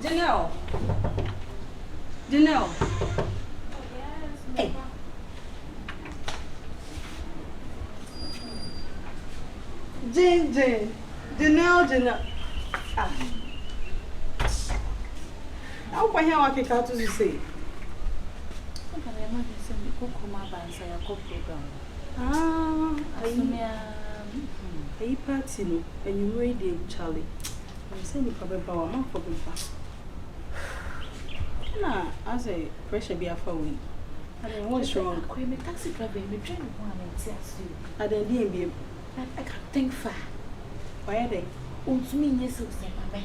Gynel. Gynel. Hey. Jane. Gynel. Ah. How can I kick out to say? Ah, a party, no, and you ready, Charlie. I'm saying probably power, my problem. Nah, as a pressure be a phone. I don't know what's wrong. I'm a taxi driver, I'm trying to go and test you. I don't need be. I can't think far. Why are they? To me, yes, mamma.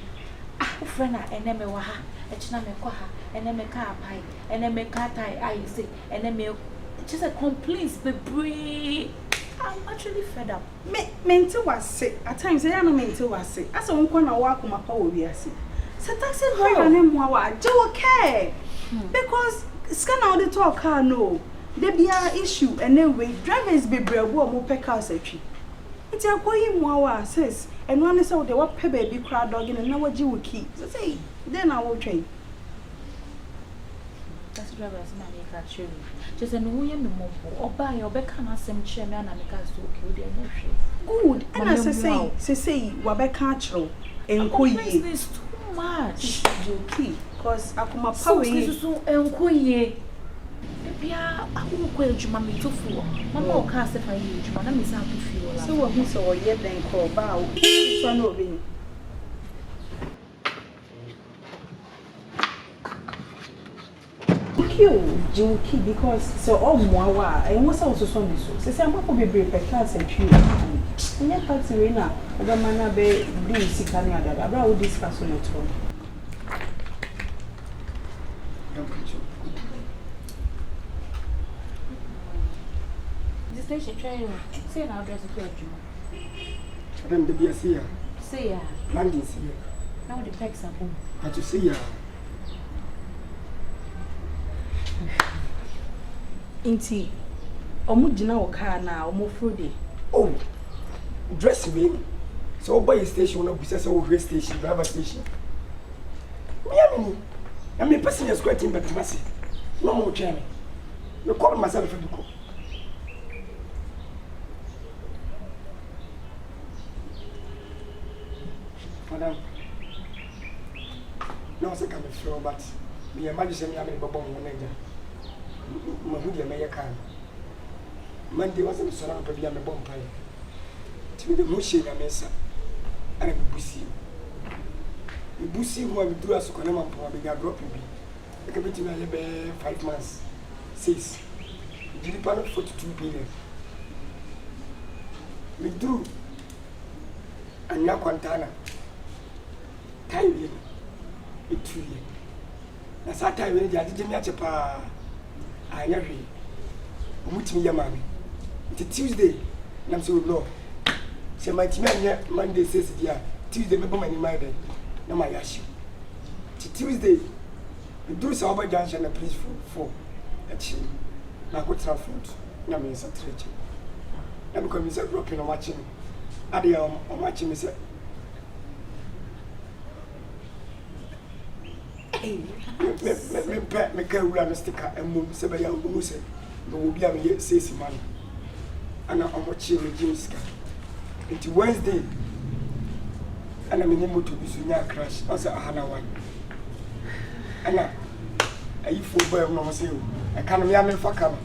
Ah, friend, and then me waha, a chiname quaha, and then me car pie, and then me car tie, I say, and then me just a complaints, be I'm actually fed up. Mental was sick. At times, I am mental was sick. As a woman, I walk on my power, we are sick. So taxi driver name Wawa, Joe care. Because scan out the talk car, no. There be an issue, and then we drivers be brave, more per car, say. It's a boy, Wawa says, and one is out the what baby crowd dog in and now what you will keep. So say, then I will train. Taxi driver is my catcher. Just an woman or buy or back on some chairman and the car so kill the good, and as I say, Wabe catcher, and this too much. Okay, because I come up so and quay. I won't quench mammy to fool. Mamma cast if I use my name is how to feel. So what he saw yet then call bow. Son of him. Junkie because so all Mwawa, I was also Sunday so. Say, I'm not going to be brave class and tree. And yet, Patsy Rena, over Manabe, do Sikania, that I will discuss on it. The station train, say now, dress a bedroom. Then the beer see ya. Say ya. Landing see ya. Now the packs are home. But you see ya. Inti, Omujina or car now, or more fruity. Oh, dress me. So by a station, no business over station, driver station. Me, I'm a passenger squatting, but Massy. No more journey. You call myself for the cook. Madam, no, I can't throw, but me and Madison, I'm in Bobon manager. Mahudia may can. Monday wasn't surrounded to be a bomb pie. To be the mushy, I mesa. And a bussy. The bussy who have drew us to Conama for a bigger drop in me. I can be to 5 months. 6. Gilipan 42 billion. We drew. And now Quantana. Time it 2 years. That's that time when I didn't match a pa. I never meet me, your mammy. It's Tuesday, and I'm so low. Say, my team, Monday says, yeah, Tuesday, maybe my day. No, my ash you. It's Tuesday. We do some other junction and please for a chin. Now, what's our food? No, means a treaty. I'm coming to dropping or watching. Adia or watching me, sir. Me can run a sticker and move Sabaya Muse. No, will be a says man. And I'm watching the James. It's Wednesday. And I'm in the mood to be soon crash. Also, a Hana one. And I for boy, no, say, I can't be a for come.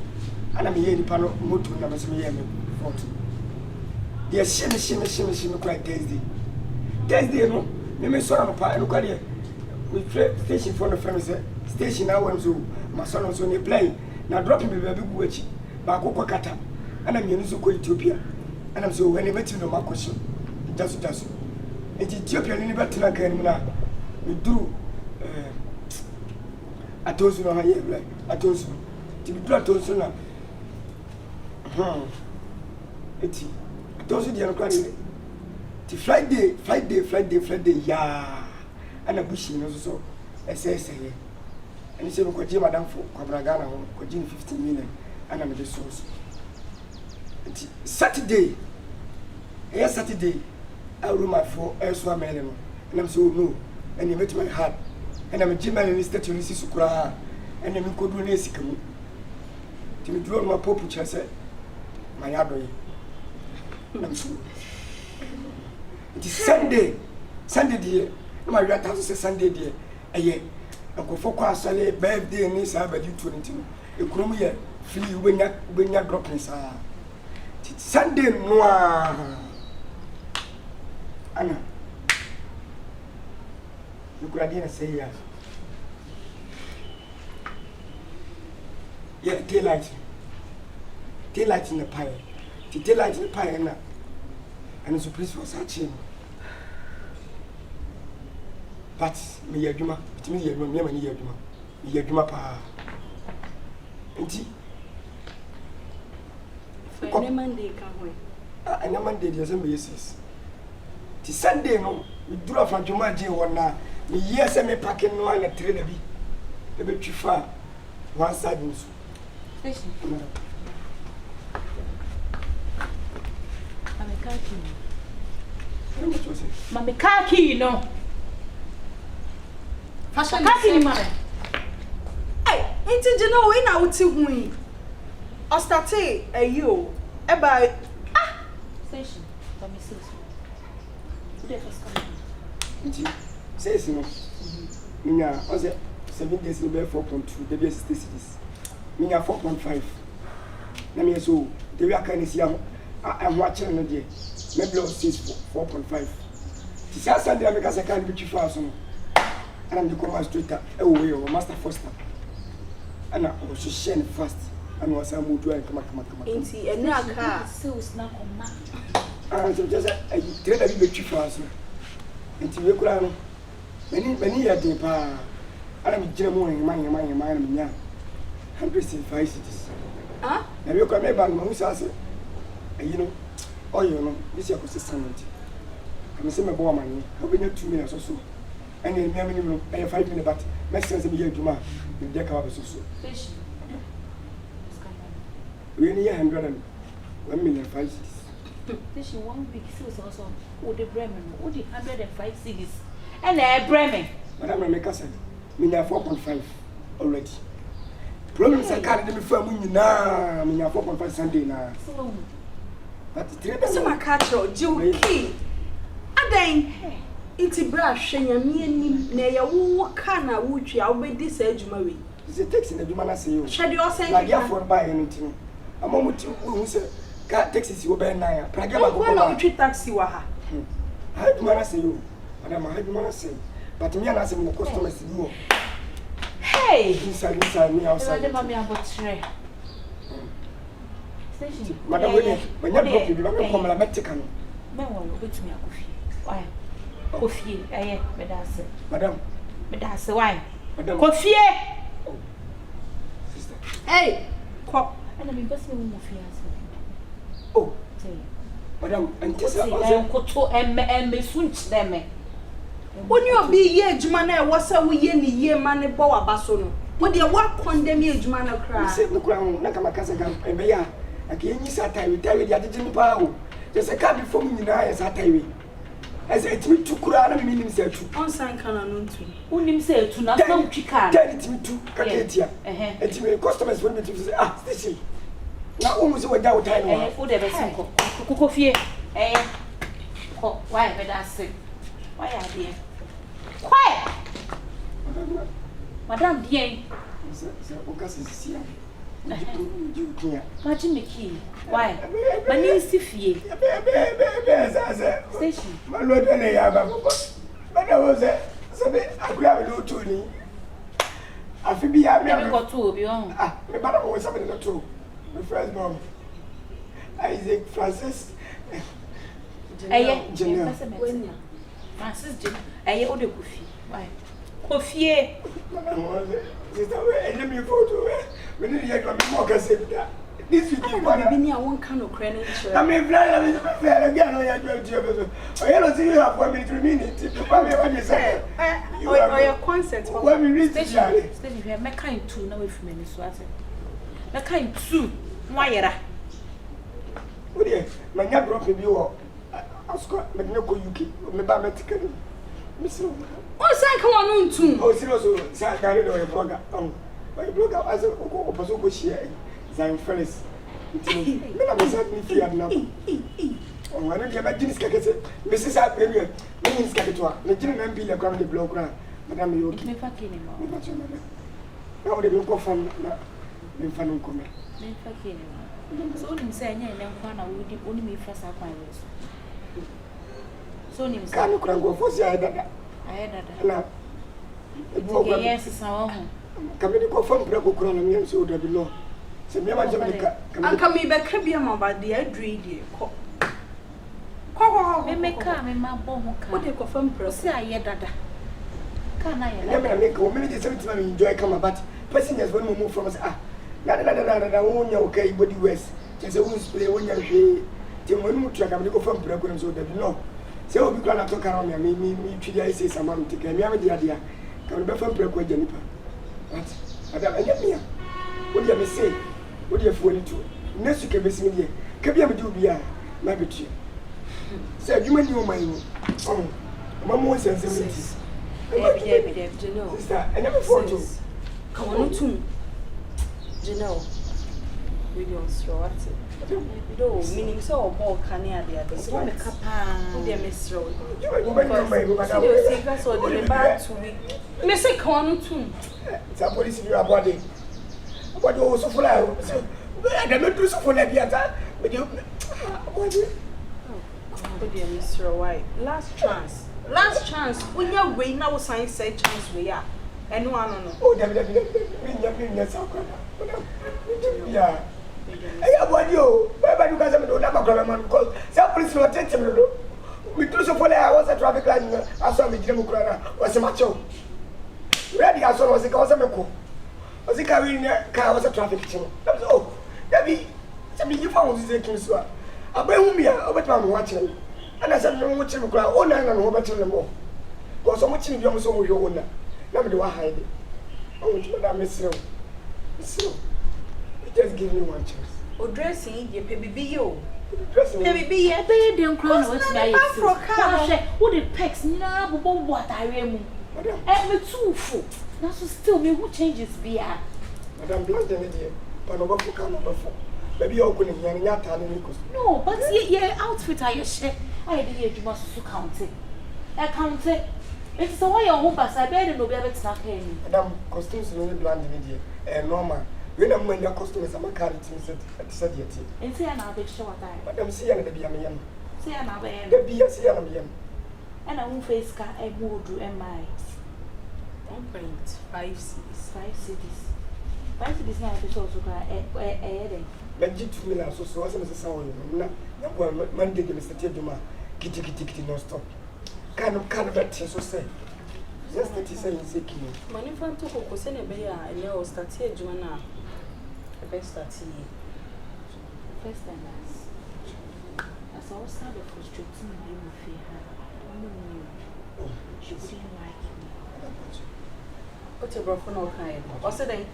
And I'm here in the panel motor, and I'm a for the shimmy quite Thursday. Thursday, no, me saw a pie, look at it. We station for the family station now when so my son was on a plane. Now dropping me baby witch, Bako Kata, and I'm in Ethiopia. And I'm so when I met you no my question. Just it's Ethiopia in Batina Canada. We do I told you no here, I told you to be brought to Sona. It's I told you the other Friday, yeah. And a bush in also a say, and he said, Madame for Quabragana, 15 million, and I'm the source. Saturday, Saturday, I room my 4 elsewhere, and I'm so no, and you met my heart. and I'm a Gynel in state to Sukura, and then we could do this. To me, draw my pope, which I said, my abbey. It is Sunday, dear. My grandhouse is Sunday, dear. A year. Uncle Focus, a birthday, and this I do 22. You come here, flee when you're dropping, sir. It's Sunday, noir. Anna, you could say yes. Yeah, daylight in the pie. The daylight in the pie, and it's a place for such him. But me yaduma, it means yaduma pa. Auntie, for any Monday can wait. And a Monday doesn't be yes. It's Sunday, no. We draw from Jumaji one now. Me yes, I may pack in one at 3 a bit too far. One side. Mami kaki no. Fashion kaki mare. Hey, inti Gynel we na uti hui. O start you about Station. Mami sis. Today first come. Says no. Mina, was it 7 days in 4.2, the best cities. Mina 4.5. Let me so the way I can see I'm watching no day. Maybe says 4.5. This is Sunday because I can't be too fast. And I'm the command straight away or Master Foster. And I was sharing fast. And was a mood to come. Inti and now car. So snack on ma. And so just a trade a bit too fast. Until you could many a day pa. I'm German, my 105 cities. Huh? Now you come back, Mamusa, you know, oh, you know, this is your consistent. I'm saying, my boy, money, how can you 2 minutes or so? And then, I have 5 minutes, but my sense of being to my deck of so. Fish. We need 101 million 5 cities. Fish 1 week, so also, oh, the Bremen, oh, the 105 cities. And Bremen. Madame, my cousin, me 4.5 already. Problems I can't even find me now. Me 4.5 Sunday now. But so my catch or Juki. Again, it's a brush, and your meaning, nay, a woo canna would you obey this edge, Marie. it's a text in the Jumana say. Shall you say, like, yeah, for buy anything. A moment who said, car taxis you obey Naya. Pragama, treat taxi waha. I had Mana say you, Madame, I had Mana say. But me and I say, more customers to you. Hey! Inside me outside. Madam, I'm about to Madam, when you're broken, you don't come like Mexican. No one will bet me a coffee. Why? Coffee, eh, Madam. But that's why. Madam. Coffee! Sister. Hey! Quack. And I'm investing more Oh, Madam, and Tessa, I'm Coto and me switch them. When you be ye, Jumana, what's a we ye money boa basono? When you walk condemn ye, Jumana cry. Say the crown, like my cousin, and Baya. I can't use that time with Terry, I didn't power. There's a car before me in eyes at Terry. As it's me to Kurana, meaning said to on sign canon to. Who him say to not know chicken. Tell it me to Katia. And me customers want me to say, ah, this now almost without time. Who the best coffee? Eh? Why, but I say, why are they? Quiet! Madame Bien. Imagine me key. Why? My name is Tiffy. Station. My lord, but I was there. So I grab a little tuning. I feel be happy. I got 2 of your own. Ah, my brother was something not true. My first born, Isaac Francis. Gynel. Francis Gynel. I owe the coffee. Why? Coffee. Let me photo. We need to get more that. This week, I won't kind of credit. I mean, fair again. I don't see you have 1 minute, 3 minutes. What you say? Or your consent. When we reach Station, we have kind 2 now with me. So I said, the kind 2. Why? My neighbor brought me. I was got Magnoko UK, my Bamatic. Miss you. Oh, say come on too. Oh, seriously, say I carry the blogger. My blogger as a person go share. Zan friends. Me na me say me fear now. Oh, I don't get my jeans keke. Mrs. Appear. Me jeans keke to. Me jeans na be like the blogger. Madam you okay? Me fa kini mo. Me fa chama. Now they go from na me fa no come. Me fa kini mo. So nim say anya ene kwa na wo di oni me fa sa kwan we. So nim say Kan kura go fosi ayedada. Na okay, yes, sa wo ho. Kame ko fam bra ko kura na me so da bi no. Se me ma jam de ka. Anka me be ka bia ma ba de adri de ko. Me ka me ma bo ho ka. Wo de ko fam pra. Si ayedada. Ka na ye. Na me ko me just something me enjoy come but passengers when we move from say na wonya okay body west. Just say we play wonya hwe. Ti mo nu tua ka me ko fam bra ko so da bi no. Se obi kura na to kara me twidi ai say sama me tika me am dia dia. Ka me be fam bra ko agya nipa. But adam anya me. Wo dia me say wo dia fo ni tu. Nesu ke be simi dia. Ka bia me di obi a na betu. Se adwuma ni o man wo. Mama won sensitivity. Gynel. Sister, I never fought you. Come on too. Gynel. We don't throw at it. No, meaning so ball can near the other side. Oh, dear Miss Rowe. You are going to so the bad to me. Miss a corner too. It's a police in your body. What do you also follow? I don't do so for the other. But you. Oh, dear Miss Rowe. Last chance. Last chance. When you're way now, sign say chance we are. And one on. Oh, yeah. I want you. Wherever you guys are, don't have a government because some police will take him. We do so for I was a traffic light. I saw me, Jim Crana, was a macho. Ready, I saw was a cause of a co. Was a carrying car was a traffic channel. Oh, Debbie, some you found this taking so. I bring me over to watching. And I said, no, what you cry, oh, nine and over to them more. Because so much in your soul, your owner. Never do I hide it. Oh, Madame Miss Rowe. Just give me one chance. Oh, dressing, you baby, you. Dressing, Baby, be a baby and crown was my Afro. Who the pecs now, but what I am. Madame. And me too full. Now, so still me who changes be at. Madame Blanche, dear, but over for come before. Maybe you're going to hear your time. No, but your outfit I share. I did you must count it. I count it. It's the way your hope as I better no be able to snack in. Madame, costumes really bland in and normal. When I'm when your customers are carried to said yet. And say an average show at time. Madame, see an Abiam. Say an The be a see an and I won't face car and would do MI 1.5 cities. 5 cities. 5 cities now, the show to cry a But G2 million so as a sound. Monday, Mr. Teduma, kitty no stop. Kind of that so say. Just that is saying sick. Manifan to Cosene Bay, I know start here, Joanna. The best start here. First time as I was started frustrating me with her. She wouldn't like me. What's your brother no kind? What's it?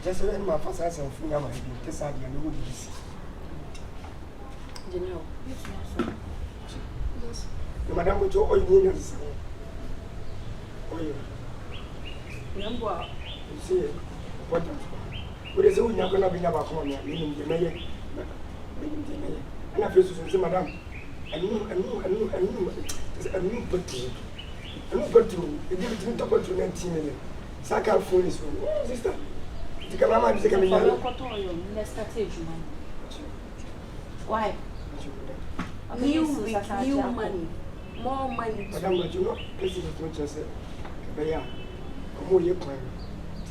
Just when my first answer from Yama, this idea, no good. Gynel. Yes. Madame, what you're all union. Oh, Number. You see, what is it? You're going to be never coming, meaning the mayor. And I feel so, Madame. I knew, but to didn't talk to 19 million. Saka phone is sister. The camera is coming here. Why? New week, new money. More money. Madame, but you know, this is what you said. Beya, I'm here crying.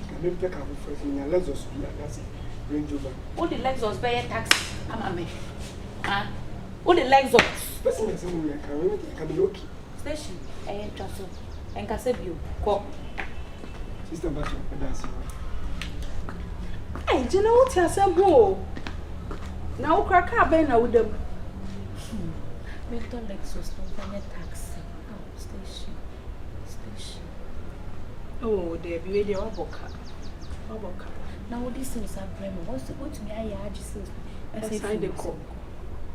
Can you pick up first in your legs or so? That's it. Range over. All the legs was bear taxi. I'm a all the legs of person is in your car. Can be okay. Station. Just and Casabio. Call. Sister Bacho, that's it. Hey, Gynel, what you say, bro? Now, crack up, Ben, with them. Mental Lexus, no taxi. Oh, station. Oh, there be the Oboka. Now, this things are Bremen. What's the good to me? I just say the call.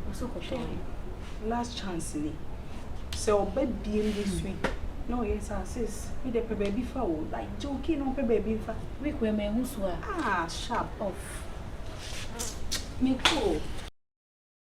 Also, last chance, me. So, bed being this week. No, yes, sis. Me the baby for like joking on baby for. We were men who swear. Ah, sharp off. Me cool.